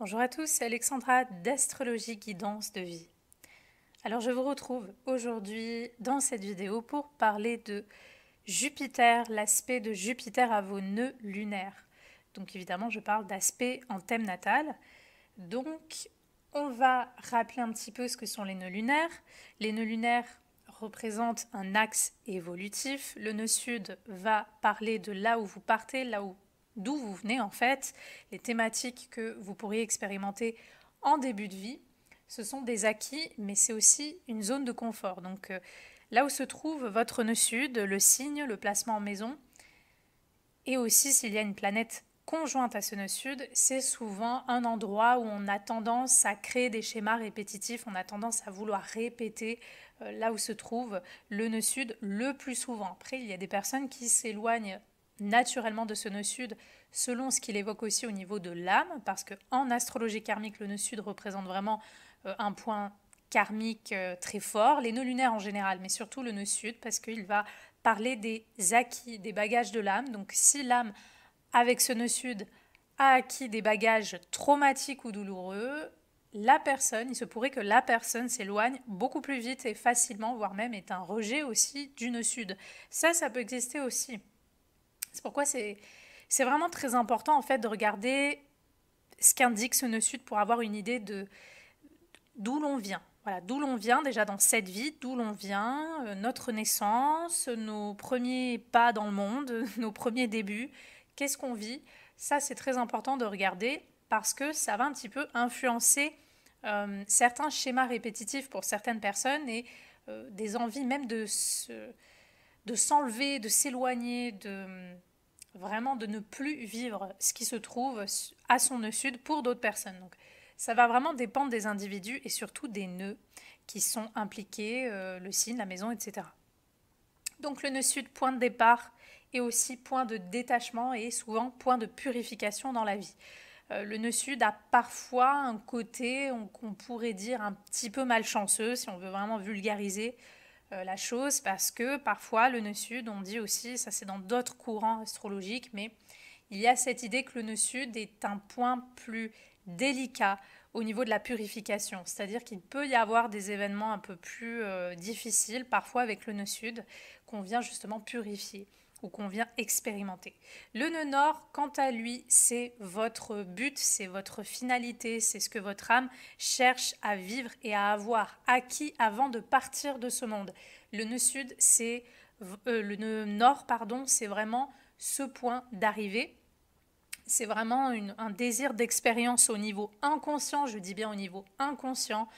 Bonjour à tous, c'est Alexandra d'Astrologie Guidance de Vie. Alors je vous retrouve aujourd'hui dans cette vidéo pour parler de Jupiter, l'aspect de Jupiter à vos nœuds lunaires. Donc évidemment je parle d'aspect en thème natal. Donc on va rappeler un petit peu ce que sont les nœuds lunaires. Les nœuds lunaires représentent un axe évolutif. Le nœud sud va parler de là où vous partez, d'où vous venez en fait, les thématiques que vous pourriez expérimenter en début de vie. Ce sont des acquis, mais c'est aussi une zone de confort. Donc là où se trouve votre nœud sud, le signe, le placement en maison, et aussi s'il y a une planète conjointe à ce nœud sud, c'est souvent un endroit où on a tendance à créer des schémas répétitifs, on a tendance à vouloir répéter là où se trouve le nœud sud le plus souvent. Après, il y a des personnes qui s'éloignent naturellement de ce nœud sud selon ce qu'il évoque aussi au niveau de l'âme, parce qu'en astrologie karmique, le nœud sud représente vraiment un point karmique très fort, les nœuds lunaires en général, mais surtout le nœud sud, parce qu'il va parler des acquis, des bagages de l'âme. Donc si l'âme, avec ce nœud sud, a acquis des bagages traumatiques ou douloureux, la personne, il se pourrait que la personne s'éloigne beaucoup plus vite et facilement, voire même est un rejet aussi du nœud sud. Ça peut exister aussi. C'est pourquoi c'est vraiment très important en fait de regarder ce qu'indique ce nœud sud pour avoir une idée de d'où l'on vient. Voilà, d'où l'on vient déjà dans cette vie, d'où l'on vient, notre naissance, nos premiers pas dans le monde, nos premiers débuts, qu'est-ce qu'on vit. Ça, c'est très important de regarder parce que ça va un petit peu influencer certains schémas répétitifs pour certaines personnes et des envies même de s'enlever, de s'éloigner, vraiment de ne plus vivre ce qui se trouve à son nœud sud pour d'autres personnes. Donc, ça va vraiment dépendre des individus et surtout des nœuds qui sont impliqués, le signe, la maison, etc. Donc le nœud sud, point de départ et aussi point de détachement et souvent point de purification dans la vie. Le nœud sud a parfois un côté qu'on pourrait dire un petit peu malchanceux si on veut vraiment vulgariser la chose, parce que parfois le nœud sud, on dit aussi, ça c'est dans d'autres courants astrologiques, mais il y a cette idée que le nœud sud est un point plus délicat au niveau de la purification, c'est-à-dire qu'il peut y avoir des événements un peu plus difficiles parfois avec le nœud sud qu'on vient justement purifier ou qu'on vient expérimenter. Le nœud nord, quant à lui, c'est votre but, c'est votre finalité, c'est ce que votre âme cherche à vivre et à avoir acquis avant de partir de ce monde. Le nœud sud, c'est le nœud nord, pardon, c'est vraiment ce point d'arrivée. C'est vraiment un désir d'expérience au niveau inconscient, je dis bien au niveau inconscient.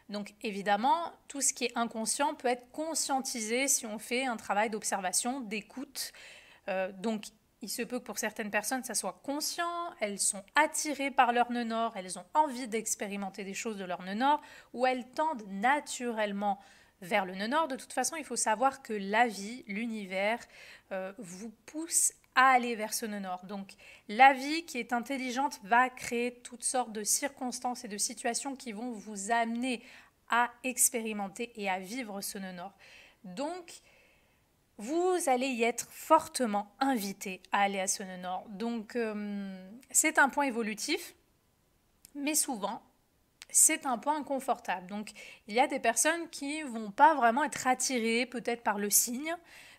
Donc évidemment, tout ce qui est inconscient peut être conscientisé si on fait un travail d'observation, d'écoute. Donc il se peut que pour certaines personnes, ça soit conscient, elles sont attirées par leur nœud nord, elles ont envie d'expérimenter des choses de leur nœud nord, ou elles tendent naturellement vers le nœud nord. De toute façon, il faut savoir que la vie, l'univers, vous pousse à aller vers ce nœud nord. Donc la vie qui est intelligente va créer toutes sortes de circonstances et de situations qui vont vous amener à expérimenter et à vivre ce nœud nord. Donc vous allez y être fortement invité à aller à ce nœud nord. Donc c'est un point évolutif, mais souvent c'est un point inconfortable. Donc il y a des personnes qui vont pas vraiment être attirées peut-être par le signe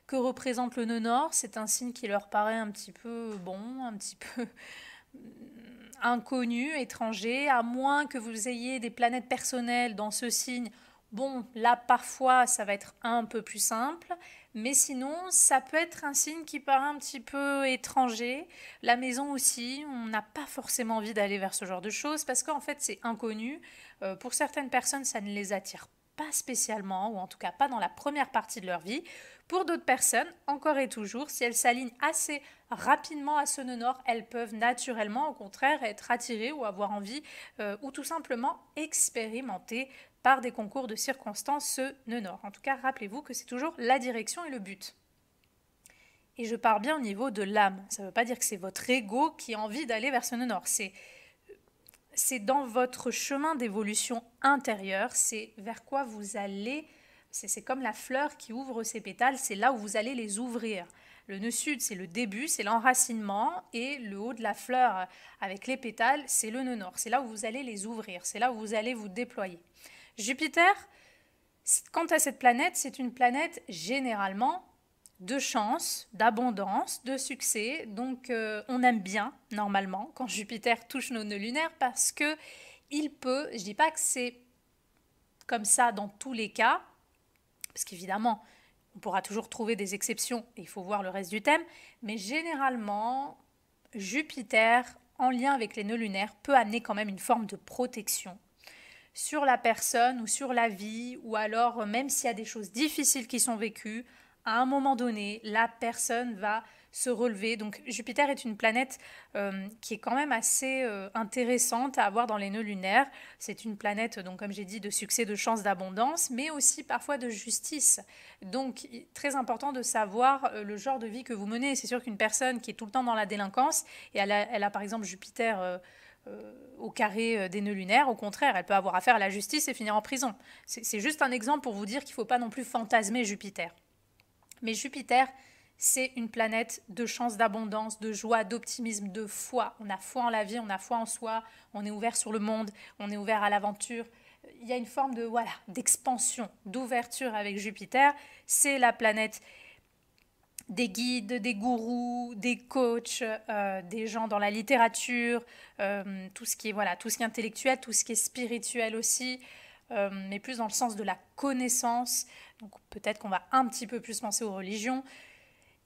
que représente le nœud nord. C'est un signe qui leur paraît un petit peu bon, un petit peu inconnu, étranger, à moins que vous ayez des planètes personnelles dans ce signe. Bon, là parfois ça va être un peu plus simple, mais sinon ça peut être un signe qui paraît un petit peu étranger. La maison aussi, on n'a pas forcément envie d'aller vers ce genre de choses parce qu'en fait c'est inconnu. Pour certaines personnes ça ne les attire pas spécialement, ou en tout cas pas dans la première partie de leur vie. Pour d'autres personnes, encore et toujours, si elles s'alignent assez rapidement à ce nœud nord, elles peuvent naturellement, au contraire, être attirées ou avoir envie, ou tout simplement expérimenter par des concours de circonstances ce nœud nord. En tout cas, rappelez-vous que c'est toujours la direction et le but. Et je pars bien au niveau de l'âme. Ça ne veut pas dire que c'est votre ego qui a envie d'aller vers ce nœud nord. C'est dans votre chemin d'évolution intérieure, c'est vers quoi vous allez, c'est comme la fleur qui ouvre ses pétales, c'est là où vous allez les ouvrir. Le nœud sud, c'est le début, c'est l'enracinement, et le haut de la fleur avec les pétales, c'est le nœud nord. C'est là où vous allez les ouvrir, c'est là où vous allez vous déployer. Jupiter, quant à cette planète, c'est une planète généralement de chance, d'abondance, de succès. Donc on aime bien normalement quand Jupiter touche nos nœuds lunaires parce que il peut, je dis pas que c'est comme ça dans tous les cas, parce qu'évidemment on pourra toujours trouver des exceptions et il faut voir le reste du thème, mais généralement Jupiter en lien avec les nœuds lunaires peut amener quand même une forme de protection sur la personne ou sur la vie, ou alors même s'il y a des choses difficiles qui sont vécues, à un moment donné, la personne va se relever. Donc Jupiter est une planète qui est quand même assez intéressante à avoir dans les nœuds lunaires. C'est une planète, donc comme j'ai dit, de succès, de chance, d'abondance, mais aussi parfois de justice. Donc très important de savoir le genre de vie que vous menez. C'est sûr qu'une personne qui est tout le temps dans la délinquance, et elle a par exemple Jupiter au carré des nœuds lunaires, au contraire, elle peut avoir affaire à la justice et finir en prison. C'est juste un exemple pour vous dire qu'il ne faut pas non plus fantasmer Jupiter. Mais Jupiter, c'est une planète de chance, d'abondance, de joie, d'optimisme, de foi. On a foi en la vie, on a foi en soi, on est ouvert sur le monde, on est ouvert à l'aventure. Il y a une forme de d'expansion, d'ouverture avec Jupiter. C'est la planète des guides, des gourous, des coachs, des gens dans la littérature, tout ce qui est tout ce qui est intellectuel, tout ce qui est spirituel aussi, mais plus dans le sens de la connaissance. Donc peut-être qu'on va un petit peu plus penser aux religions.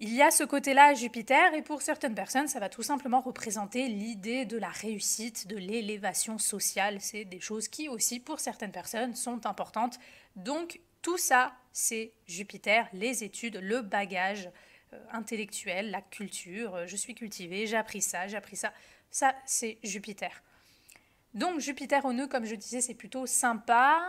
Il y a ce côté-là à Jupiter, et pour certaines personnes, ça va tout simplement représenter l'idée de la réussite, de l'élévation sociale. C'est des choses qui aussi, pour certaines personnes, sont importantes. Donc tout ça, c'est Jupiter, les études, le bagage intellectuel, la culture. Je suis cultivée, j'ai appris ça, j'ai appris ça. Ça, c'est Jupiter. Donc Jupiter au nœud, comme je disais, c'est plutôt sympa.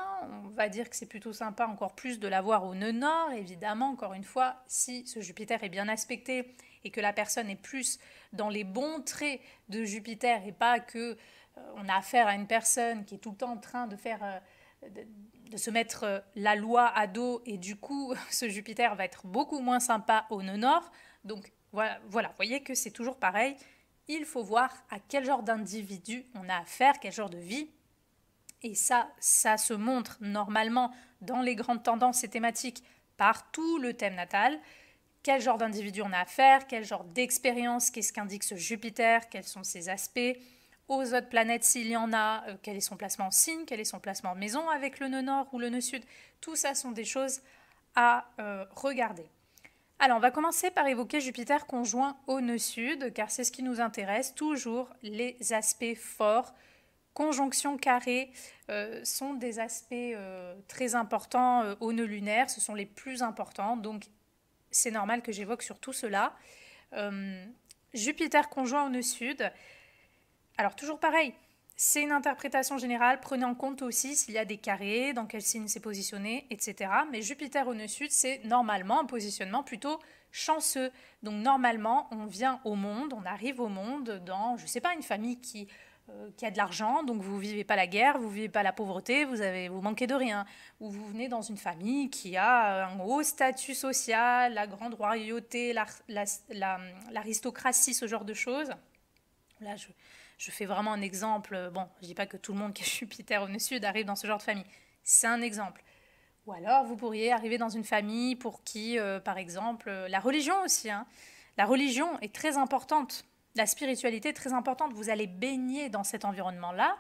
On va dire que c'est plutôt sympa encore plus de l'avoir au nœud nord. Évidemment, encore une fois, si ce Jupiter est bien aspecté et que la personne est plus dans les bons traits de Jupiter et pas que on a affaire à une personne qui est tout le temps en train de faire de se mettre la loi à dos, et du coup ce Jupiter va être beaucoup moins sympa au nœud nord. Donc voilà, vous voyez que c'est toujours pareil. Il faut voir à quel genre d'individu on a affaire, quel genre de vie. Et ça se montre normalement dans les grandes tendances et thématiques par tout le thème natal. Quel genre d'individu on a affaire, quel genre d'expérience, qu'est-ce qu'indique ce Jupiter, quels sont ses aspects, aux autres planètes s'il y en a, quel est son placement en signe, quel est son placement en maison avec le nœud nord ou le nœud sud. Tout ça sont des choses à regarder. Alors, on va commencer par évoquer Jupiter conjoint au nœud sud, car c'est ce qui nous intéresse. Toujours les aspects forts. Conjonction carrée sont des aspects très importants au nœud lunaire. Ce sont les plus importants, donc c'est normal que j'évoque surtout cela. Jupiter conjoint au nœud sud. Alors, toujours pareil. C'est une interprétation générale, prenez en compte aussi s'il y a des carrés, dans quel signe c'est positionné, etc. Mais Jupiter au nœud sud, c'est normalement un positionnement plutôt chanceux. Donc normalement, on vient au monde, on arrive au monde dans, je ne sais pas, une famille qui a de l'argent, donc vous ne vivez pas la guerre, vous ne vivez pas la pauvreté, vous manquez de rien. Ou vous venez dans une famille qui a un haut statut social, la grande royauté, l'aristocratie, ce genre de choses. Là, je fais vraiment un exemple. Bon, je ne dis pas que tout le monde qui a Jupiter au nœud sud arrive dans ce genre de famille. C'est un exemple. Ou alors, vous pourriez arriver dans une famille pour qui, par exemple, la religion aussi. La religion est très importante. La spiritualité est très importante. Vous allez baigner dans cet environnement-là.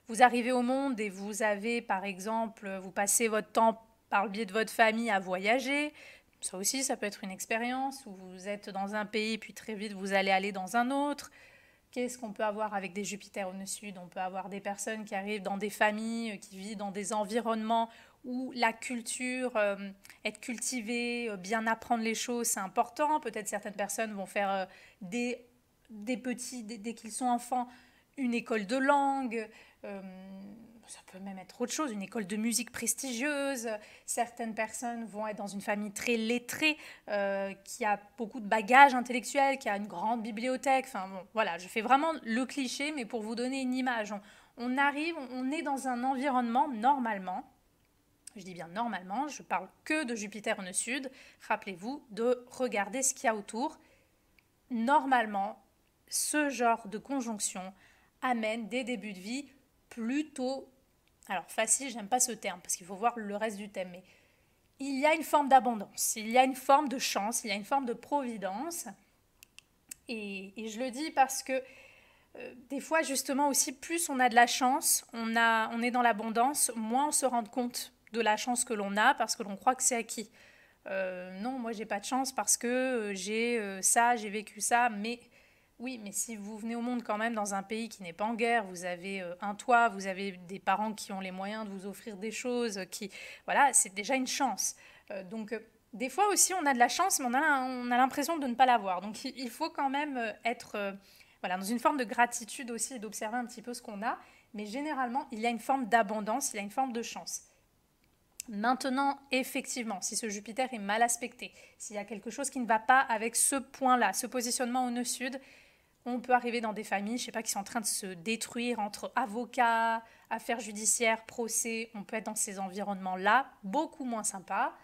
Vous arrivez au monde et vous avez, par exemple, vous passez votre temps par le biais de votre famille à voyager. Ça aussi, ça peut être une expérience où vous êtes dans un pays, puis très vite, vous allez aller dans un autre. Qu'est-ce qu'on peut avoir avec des Jupiters au nœud sud? On peut avoir des personnes qui arrivent dans des familles, qui vivent dans des environnements où la culture, être cultivée, bien apprendre les choses, c'est important. Peut-être certaines personnes vont faire des petits, dès qu'ils sont enfants, une école de langue. Ça peut même être autre chose, une école de musique prestigieuse. Certaines personnes vont être dans une famille très lettrée, qui a beaucoup de bagages intellectuels, qui a une grande bibliothèque. Enfin bon, voilà, je fais vraiment le cliché, mais pour vous donner une image. On arrive, on est dans un environnement, normalement, je dis bien normalement, je parle que de Jupiter au nœud sud, rappelez-vous de regarder ce qu'il y a autour. Normalement, ce genre de conjonction amène des débuts de vie plutôt, alors facile, j'aime pas ce terme parce qu'il faut voir le reste du thème, mais il y a une forme d'abondance, il y a une forme de chance, il y a une forme de providence. Et je le dis parce que des fois, justement aussi, plus on a de la chance, on est dans l'abondance, moins on se rend compte de la chance que l'on a parce que l'on croit que c'est acquis. Non, moi j'ai pas de chance parce que j'ai ça, j'ai vécu ça, mais oui, mais si vous venez au monde quand même dans un pays qui n'est pas en guerre, vous avez un toit, vous avez des parents qui ont les moyens de vous offrir des choses, voilà, c'est déjà une chance. Donc des fois aussi on a de la chance, mais on a l'impression de ne pas l'avoir. Donc il faut quand même être voilà, dans une forme de gratitude aussi et d'observer un petit peu ce qu'on a. Mais généralement, il y a une forme d'abondance, il y a une forme de chance. Maintenant, effectivement, si ce Jupiter est mal aspecté, s'il y a quelque chose qui ne va pas avec ce point-là, ce positionnement au nœud sud, on peut arriver dans des familles, je sais pas, qui sont en train de se détruire entre avocats, affaires judiciaires, procès. On peut être dans ces environnements-là, beaucoup moins sympas.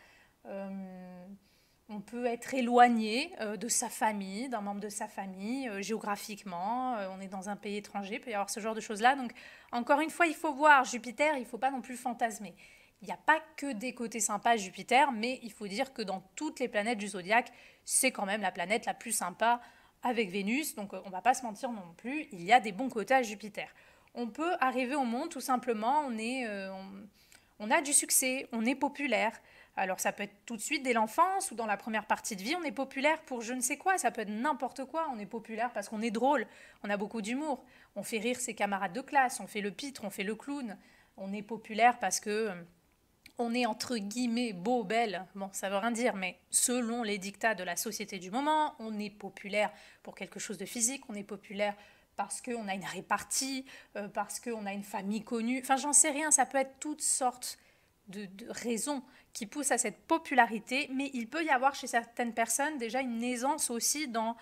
On peut être éloigné de sa famille, d'un membre de sa famille, géographiquement. On est dans un pays étranger, il peut y avoir ce genre de choses-là. Donc, encore une fois, il faut voir Jupiter, il ne faut pas non plus fantasmer. Il n'y a pas que des côtés sympas à Jupiter, mais il faut dire que dans toutes les planètes du zodiaque, c'est quand même la planète la plus sympa avec Vénus. Donc, on ne va pas se mentir non plus, il y a des bons côtés à Jupiter. On peut arriver au monde tout simplement, on a du succès, on est populaire. Alors ça peut être tout de suite dès l'enfance ou dans la première partie de vie, on est populaire pour je ne sais quoi, ça peut être n'importe quoi, on est populaire parce qu'on est drôle, on a beaucoup d'humour, on fait rire ses camarades de classe, on fait le pitre, on fait le clown, on est populaire parce que on est entre guillemets beau, belle, bon ça veut rien dire, mais selon les dictats de la société du moment, on est populaire pour quelque chose de physique, on est populaire parce qu'on a une répartie, parce qu'on a une famille connue, enfin j'en sais rien, ça peut être toutes sortes de raisons qui poussent à cette popularité, mais il peut y avoir chez certaines personnes déjà une aisance aussi dans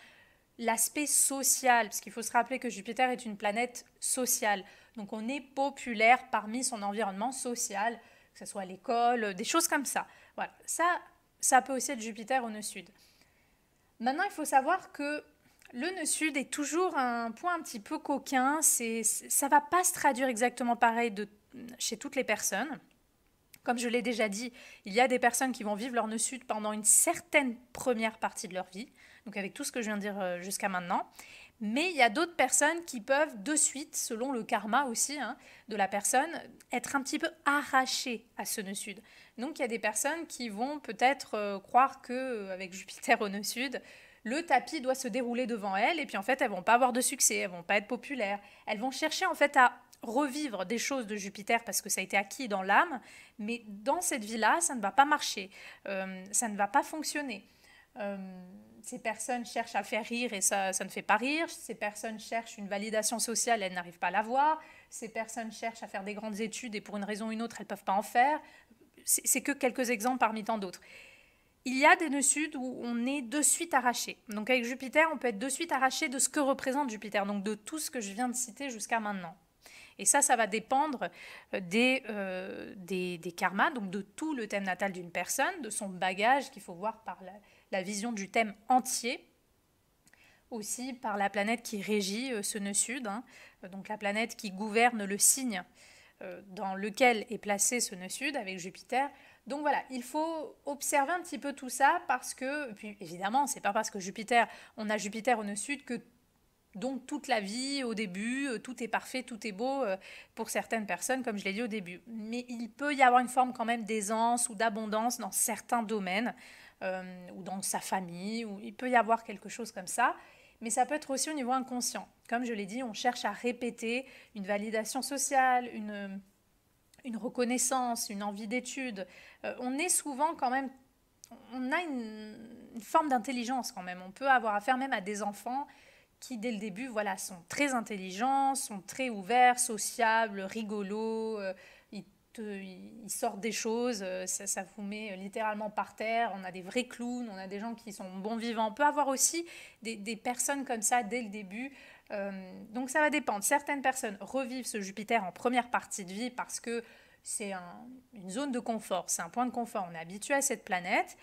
l'aspect social, parce qu'il faut se rappeler que Jupiter est une planète sociale. Donc on est populaire parmi son environnement social, que ce soit à l'école, des choses comme ça. Voilà, ça peut aussi être Jupiter au nœud sud. Maintenant, il faut savoir que le nœud sud est toujours un point un petit peu coquin. Ça ne va pas se traduire exactement pareil chez toutes les personnes. Comme je l'ai déjà dit, il y a des personnes qui vont vivre leur nœud sud pendant une certaine première partie de leur vie, donc avec tout ce que je viens de dire jusqu'à maintenant. Mais il y a d'autres personnes qui peuvent de suite, selon le karma aussi de la personne, être un petit peu arrachées à ce nœud sud. Donc il y a des personnes qui vont peut-être croire qu'avec Jupiter au nœud sud, le tapis doit se dérouler devant elles et puis en fait elles vont pas avoir de succès, elles vont pas être populaires. Elles vont chercher en fait à revivre des choses de Jupiter parce que ça a été acquis dans l'âme, mais dans cette vie-là, ça ne va pas marcher, ça ne va pas fonctionner. Ces personnes cherchent à faire rire et ça ne fait pas rire. Ces personnes cherchent une validation sociale, elles n'arrivent pas à l'avoir. Ces personnes cherchent à faire des grandes études et pour une raison ou une autre, elles ne peuvent pas en faire. C'est que quelques exemples parmi tant d'autres. Il y a des nœuds sud où on est de suite arraché. Donc avec Jupiter, on peut être de suite arraché de ce que représente Jupiter, donc de tout ce que je viens de citer jusqu'à maintenant. Et ça va dépendre des karmas, donc de tout le thème natal d'une personne, de son bagage qu'il faut voir par la vision du thème entier, aussi par la planète qui régit ce nœud sud, donc la planète qui gouverne le signe dans lequel est placé ce nœud sud avec Jupiter. Donc voilà, il faut observer un petit peu tout ça parce que, puis évidemment, c'est pas parce que on a Jupiter au nœud sud que donc toute la vie, au début, tout est parfait, tout est beau pour certaines personnes, comme je l'ai dit au début. Mais il peut y avoir une forme quand même d'aisance ou d'abondance dans certains domaines, ou dans sa famille, ou il peut y avoir quelque chose comme ça. Mais ça peut être aussi au niveau inconscient. Comme je l'ai dit, on cherche à répéter une validation sociale, une reconnaissance, une envie d'études. On est souvent quand même... On a une forme d'intelligence quand même. On peut avoir affaire même à des enfants qui dès le début voilà, sont très intelligents, sont très ouverts, sociables, rigolos, ils sortent des choses, ça vous met littéralement par terre, on a des vrais clowns, on a des gens qui sont bons vivants, on peut avoir aussi des personnes comme ça dès le début, donc ça va dépendre. Certaines personnes revivent ce Jupiter en première partie de vie parce que c'est une zone de confort, c'est un point de confort. On est habitué à cette planète.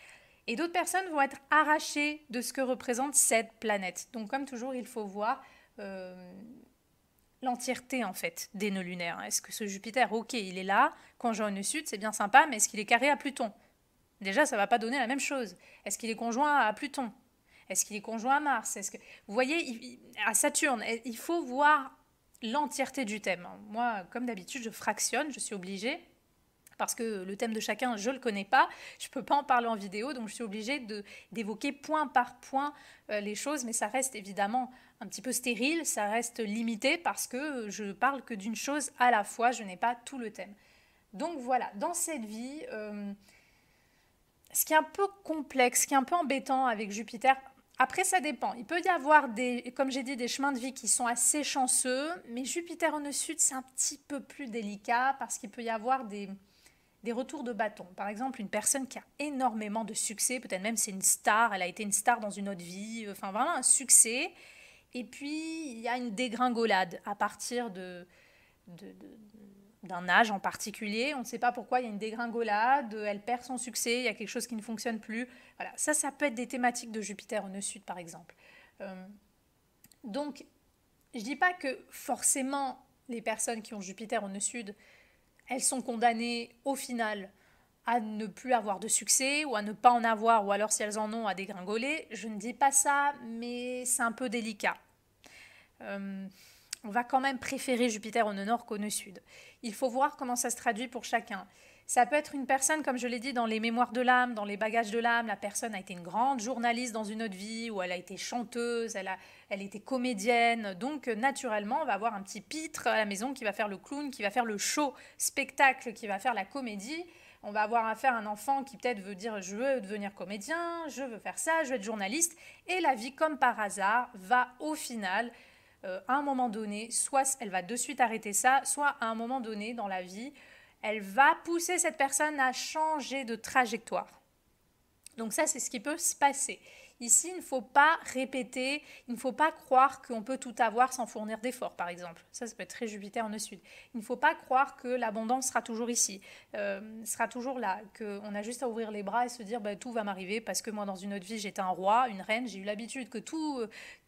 Et d'autres personnes vont être arrachées de ce que représente cette planète. Donc comme toujours, il faut voir l'entièreté en fait des nœuds lunaires. Est-ce que ce Jupiter, ok, il est là, conjoint au nœud sud, c'est bien sympa, mais est-ce qu'il est carré à Pluton? Déjà, ça ne va pas donner la même chose. Est-ce qu'il est conjoint à Pluton? Est-ce qu'il est conjoint à Mars? Vous voyez, à Saturne, il faut voir l'entièreté du thème. Moi, comme d'habitude, je fractionne, je suis obligée, parce que le thème de chacun, je ne le connais pas, je ne peux pas en parler en vidéo, donc je suis obligée d'évoquer point par point les choses, mais ça reste évidemment un petit peu stérile, ça reste limité, parce que je parle que d'une chose à la fois, je n'ai pas tout le thème. Donc voilà, dans cette vie, ce qui est un peu complexe, ce qui est un peu embêtant avec Jupiter, après ça dépend. Il peut y avoir comme j'ai dit, des chemins de vie qui sont assez chanceux, mais Jupiter au nœud sud, c'est un petit peu plus délicat parce qu'il peut y avoir des retours de bâton. Par exemple, une personne qui a énormément de succès, peut-être même c'est une star, elle a été une star dans une autre vie, enfin vraiment un succès, et puis il y a une dégringolade à partir d'un âge en particulier, on ne sait pas pourquoi il y a une dégringolade, elle perd son succès, il y a quelque chose qui ne fonctionne plus. Voilà, ça peut être des thématiques de Jupiter au nœud sud par exemple. Donc, je ne dis pas que forcément les personnes qui ont Jupiter au nœud sud, elles sont condamnées au final à ne plus avoir de succès ou à ne pas en avoir, ou alors si elles en ont, à dégringoler. Je ne dis pas ça, mais c'est un peu délicat. On va quand même préférer Jupiter au nœud nord qu'au nœud sud. Il faut voir comment ça se traduit pour chacun. Ça peut être une personne, comme je l'ai dit, dans les mémoires de l'âme, dans les bagages de l'âme. La personne a été une grande journaliste dans une autre vie, ou elle a été chanteuse, elle était comédienne. Donc, naturellement, on va avoir un petit pitre à la maison qui va faire le clown, qui va faire le show, spectacle, qui va faire la comédie. On va avoir affaire à un enfant qui peut-être veut dire « je veux devenir comédien, je veux faire ça, je veux être journaliste ». Et la vie, comme par hasard, va au final à un moment donné, soit elle va de suite arrêter ça, soit à un moment donné dans la vie, elle va pousser cette personne à changer de trajectoire. Donc ça, c'est ce qui peut se passer. Ici, il ne faut pas répéter, il ne faut pas croire qu'on peut tout avoir sans fournir d'efforts, par exemple. Ça peut être très Jupiter en nœud sud. Il ne faut pas croire que l'abondance sera toujours ici, sera toujours là, qu'on a juste à ouvrir les bras et se dire tout va m'arriver parce que moi, dans une autre vie, j'étais un roi, une reine, j'ai eu l'habitude que tout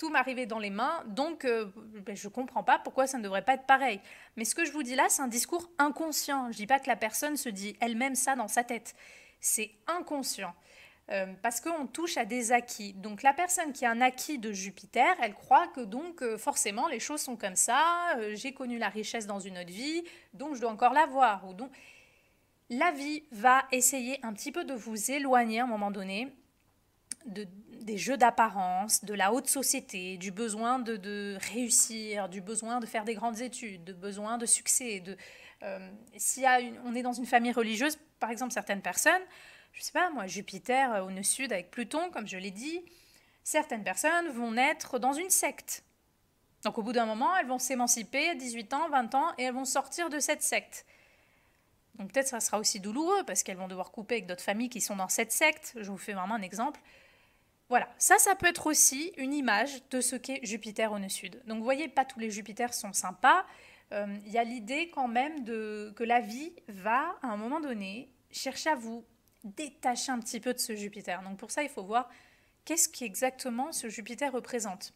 m'arrivait dans les mains, donc je ne comprends pas pourquoi ça ne devrait pas être pareil. Mais ce que je vous dis là, c'est un discours inconscient. Je ne dis pas que la personne se dit elle-même ça dans sa tête. C'est inconscient. Parce qu'on touche à des acquis. Donc la personne qui a un acquis de Jupiter, elle croit que donc forcément les choses sont comme ça, j'ai connu la richesse dans une autre vie, donc je dois encore l'avoir. Donc la vie va essayer un petit peu de vous éloigner à un moment donné des jeux d'apparence, de la haute société, du besoin de réussir, du besoin de faire des grandes études, du besoin de succès. On est dans une famille religieuse, par exemple certaines personnes, je ne sais pas moi, Jupiter au nœud sud avec Pluton, comme je l'ai dit, certaines personnes vont naître dans une secte. Donc au bout d'un moment, elles vont s'émanciper à 18 ans, 20 ans, et elles vont sortir de cette secte. Donc peut-être ça sera aussi douloureux, parce qu'elles vont devoir couper avec d'autres familles qui sont dans cette secte. Je vous fais vraiment un exemple. Voilà, ça peut être aussi une image de ce qu'est Jupiter au nœud sud. Donc vous voyez, pas tous les Jupiters sont sympas. Il y a l'idée quand même que la vie va, à un moment donné, chercher à vous détacher un petit peu de ce Jupiter. Donc pour ça, il faut voir qu'est-ce qu'exactement ce Jupiter représente.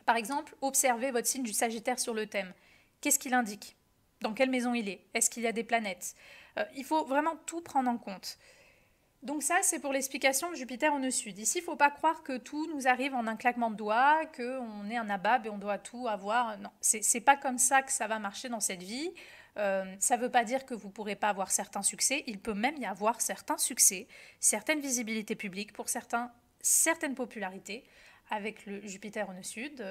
Par exemple, observez votre signe du Sagittaire sur le thème. Qu'est-ce qu'il indique? Dans quelle maison il est? Est-ce qu'il y a des planètes? Il faut vraiment tout prendre en compte. Donc ça, c'est pour l'explication de Jupiter au nœud sud. Ici, il ne faut pas croire que tout nous arrive en un claquement de doigts, qu'on est un nabab et on doit tout avoir. Non, c'est pas comme ça que ça va marcher dans cette vie. Ça ne veut pas dire que vous ne pourrez pas avoir certains succès. Il peut même y avoir certains succès, certaines visibilités publiques pour certaines popularités avec le Jupiter au nœud sud.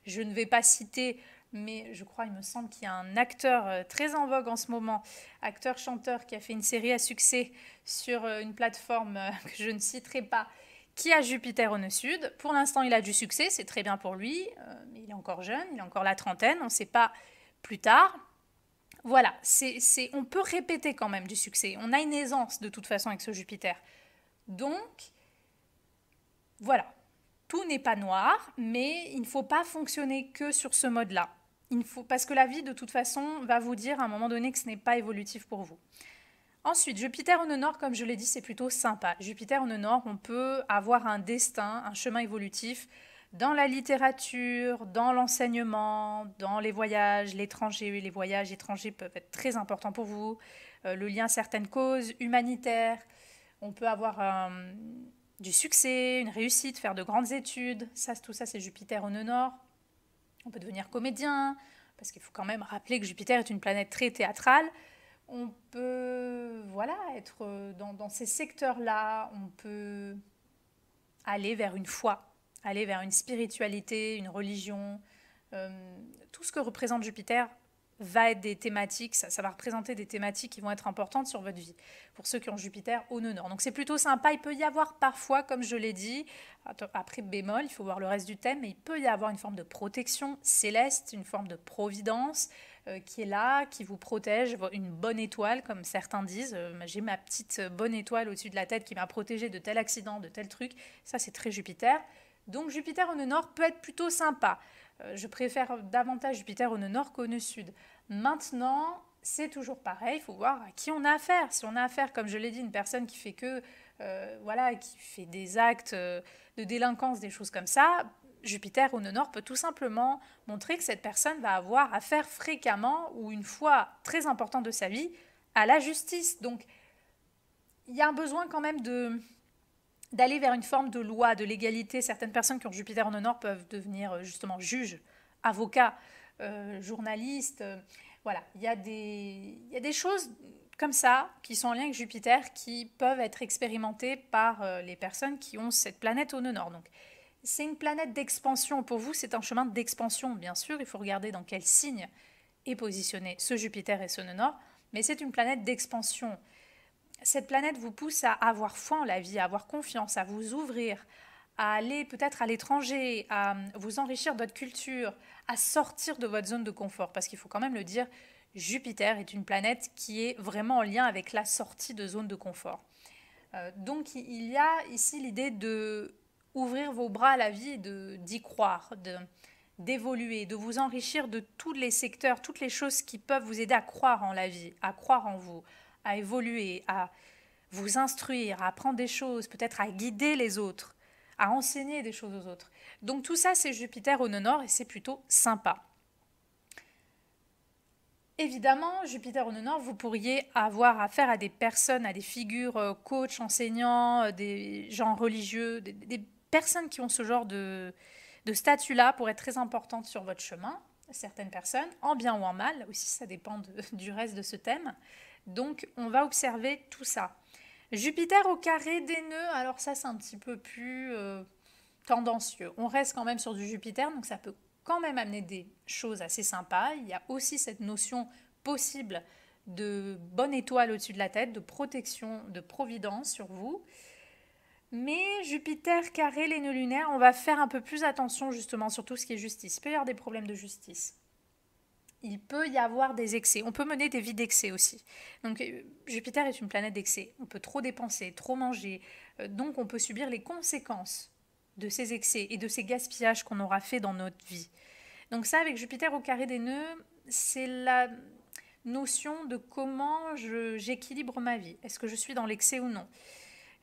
Je ne vais pas citer, mais je crois, il me semble qu'il y a un acteur très en vogue en ce moment, acteur-chanteur qui a fait une série à succès sur une plateforme que je ne citerai pas, qui a Jupiter au nœud sud. Pour l'instant, il a du succès, c'est très bien pour lui, mais il est encore jeune, il a encore la trentaine, on ne sait pas plus tard. Voilà, on peut répéter quand même du succès. On a une aisance de toute façon avec ce Jupiter. Donc, voilà, tout n'est pas noir, mais il ne faut pas fonctionner que sur ce mode-là. parce que la vie, de toute façon, va vous dire à un moment donné que ce n'est pas évolutif pour vous. Ensuite, Jupiter au nœud nord, comme je l'ai dit, c'est plutôt sympa. Jupiter au nœud nord, on peut avoir un destin, un chemin évolutif dans la littérature, dans l'enseignement, dans les voyages, l'étranger. Les voyages étrangers peuvent être très importants pour vous. Le lien à certaines causes humanitaires. On peut avoir du succès, une réussite, faire de grandes études. Tout ça, c'est Jupiter au nœud nord. On peut devenir comédien, parce qu'il faut quand même rappeler que Jupiter est une planète très théâtrale. On peut être dans ces secteurs-là, on peut aller vers une foi, aller vers une spiritualité, une religion. Tout ce que représente Jupiter va être des thématiques, ça va représenter des thématiques qui vont être importantes sur votre vie, pour ceux qui ont Jupiter au nœud nord. Donc c'est plutôt sympa, il peut y avoir parfois, comme je l'ai dit, après bémol, il faut voir le reste du thème, mais il peut y avoir une forme de protection céleste, une forme de providence qui est là, qui vous protège, une bonne étoile, comme certains disent. J'ai ma petite bonne étoile au-dessus de la tête qui m'a protégée de tel accident, de tel truc. Ça, c'est très Jupiter. Donc Jupiter au nœud nord peut être plutôt sympa. Je préfère davantage Jupiter au nœud nord qu'au nœud sud. Maintenant, c'est toujours pareil, il faut voir à qui on a affaire. Si on a affaire, comme je l'ai dit, une personne qui fait qui fait des actes de délinquance, des choses comme ça, Jupiter au nœud nord peut tout simplement montrer que cette personne va avoir affaire fréquemment ou une fois très importante de sa vie à la justice. Donc, il y a un besoin quand même d'aller vers une forme de loi, de légalité. Certaines personnes qui ont Jupiter en nœud nord peuvent devenir justement juges, avocats, journalistes. Voilà, il y a des choses comme ça qui sont en lien avec Jupiter qui peuvent être expérimentées par les personnes qui ont cette planète au nœud nord. Donc, c'est une planète d'expansion. Pour vous, c'est un chemin d'expansion, bien sûr. Il faut regarder dans quel signe est positionné ce Jupiter et ce nœud nord. Mais c'est une planète d'expansion. Cette planète vous pousse à avoir foi en la vie, à avoir confiance, à vous ouvrir, à aller peut-être à l'étranger, à vous enrichir de votre culture, à sortir de votre zone de confort. Parce qu'il faut quand même le dire, Jupiter est une planète qui est vraiment en lien avec la sortie de zone de confort. Donc il y a ici l'idée de ouvrir vos bras à la vie et d'y croire, d'évoluer, de vous enrichir de tous les secteurs, toutes les choses qui peuvent vous aider à croire en la vie, à croire en vous, à évoluer, à vous instruire, à apprendre des choses, peut-être à guider les autres, à enseigner des choses aux autres. Donc tout ça, c'est Jupiter au nœud nord et c'est plutôt sympa. Évidemment, Jupiter au nœud nord, vous pourriez avoir affaire à des personnes, à des figures coachs, enseignants, des gens religieux, des personnes qui ont ce genre de statut-là pour être très importantes sur votre chemin. Certaines personnes, en bien ou en mal, aussi ça dépend du reste de ce thème. Donc on va observer tout ça. Jupiter au carré des nœuds, alors ça c'est un petit peu plus tendancieux. On reste quand même sur du Jupiter, donc ça peut quand même amener des choses assez sympas. Il y a aussi cette notion possible de bonne étoile au-dessus de la tête, de protection, de providence sur vous. Mais Jupiter carré les nœuds lunaires, on va faire un peu plus attention justement sur tout ce qui est justice. Il peut y avoir des problèmes de justice. Il peut y avoir des excès. On peut mener des vies d'excès aussi. Donc Jupiter est une planète d'excès. On peut trop dépenser, trop manger. Donc on peut subir les conséquences de ces excès et de ces gaspillages qu'on aura fait dans notre vie. Donc ça, avec Jupiter au carré des nœuds, c'est la notion de comment j'équilibre ma vie. Est-ce que je suis dans l'excès ou non ?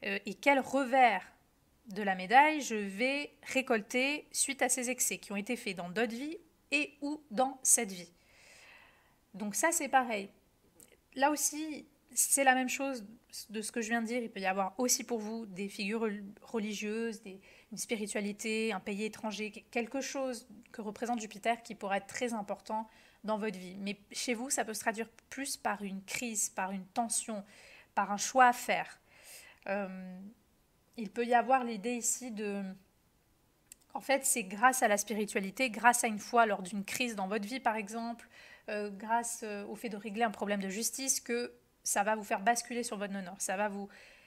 Et quel revers de la médaille je vais récolter suite à ces excès qui ont été faits dans d'autres vies et ou dans cette vie. Donc ça, c'est pareil. Là aussi, c'est la même chose de ce que je viens de dire. Il peut y avoir aussi pour vous des figures religieuses, une spiritualité, un pays étranger, quelque chose que représente Jupiter qui pourrait être très important dans votre vie. Mais chez vous, ça peut se traduire plus par une crise, par une tension, par un choix à faire. Il peut y avoir l'idée ici en fait, c'est grâce à la spiritualité, grâce à une foi lors d'une crise dans votre vie, par exemple, grâce au fait de régler un problème de justice, que ça va vous faire basculer sur votre nœud nord.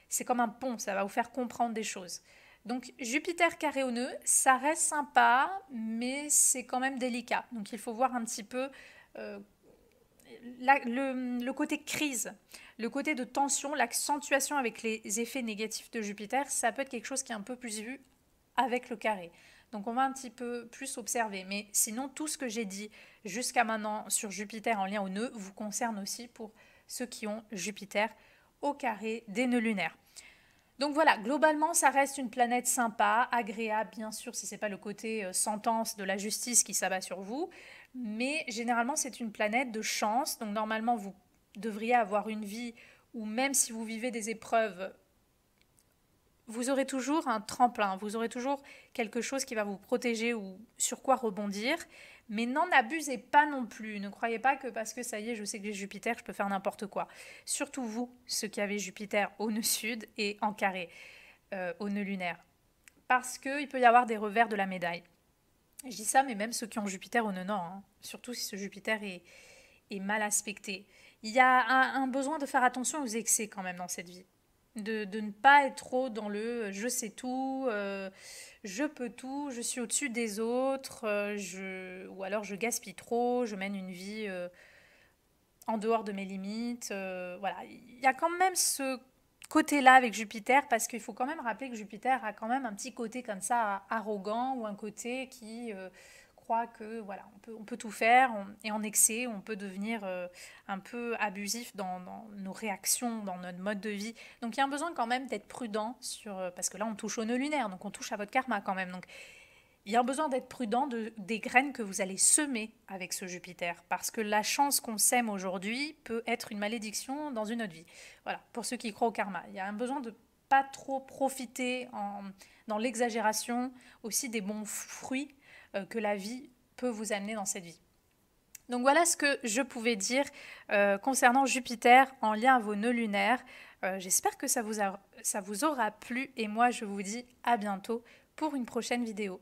C'est comme un pont, ça va vous faire comprendre des choses. Donc, Jupiter carré au nœud, ça reste sympa, mais c'est quand même délicat. Donc, il faut voir un petit peu le côté crise, le côté de tension, l'accentuation avec les effets négatifs de Jupiter, ça peut être quelque chose qui est un peu plus vu avec le carré. Donc on va un petit peu plus observer. Mais sinon, tout ce que j'ai dit jusqu'à maintenant sur Jupiter en lien au nœud vous concerne aussi pour ceux qui ont Jupiter au carré des nœuds lunaires. Donc voilà, globalement, ça reste une planète sympa, agréable, bien sûr, si ce n'est pas le côté sentence de la justice qui s'abat sur vous. Mais généralement, c'est une planète de chance. Donc normalement, vous devriez avoir une vie où même si vous vivez des épreuves, vous aurez toujours un tremplin, vous aurez toujours quelque chose qui va vous protéger ou sur quoi rebondir. Mais n'en abusez pas non plus. Ne croyez pas que parce que ça y est, je sais que j'ai Jupiter, je peux faire n'importe quoi. Surtout vous, ceux qui avez Jupiter au nœud sud et en carré au nœud lunaire. Parce qu'il peut y avoir des revers de la médaille. Je dis ça, mais même ceux qui ont Jupiter au nœud nord, hein. Surtout si ce Jupiter est mal aspecté. Il y a un besoin de faire attention aux excès quand même dans cette vie. De ne pas être trop dans le je sais tout, je peux tout, je suis au-dessus des autres, ou alors je gaspille trop, je mène une vie en dehors de mes limites. Voilà, il y a quand même ce côté-là avec Jupiter, parce qu'il faut quand même rappeler que Jupiter a quand même un petit côté comme ça arrogant, ou un côté qui croit que voilà, on peut tout faire, et en excès, on peut devenir un peu abusif dans nos réactions, dans notre mode de vie. Donc il y a un besoin quand même d'être prudent parce que là on touche au nœud lunaire, donc on touche à votre karma quand même. Donc il y a un besoin d'être prudent des graines que vous allez semer avec ce Jupiter, parce que la chance qu'on sème aujourd'hui peut être une malédiction dans une autre vie. Voilà, pour ceux qui croient au karma. Il y a un besoin de pas trop profiter dans l'exagération aussi des bons fruits que la vie peut vous amener dans cette vie. Donc voilà ce que je pouvais dire concernant Jupiter en lien à vos nœuds lunaires. J'espère que ça vous aura plu, et moi je vous dis à bientôt pour une prochaine vidéo.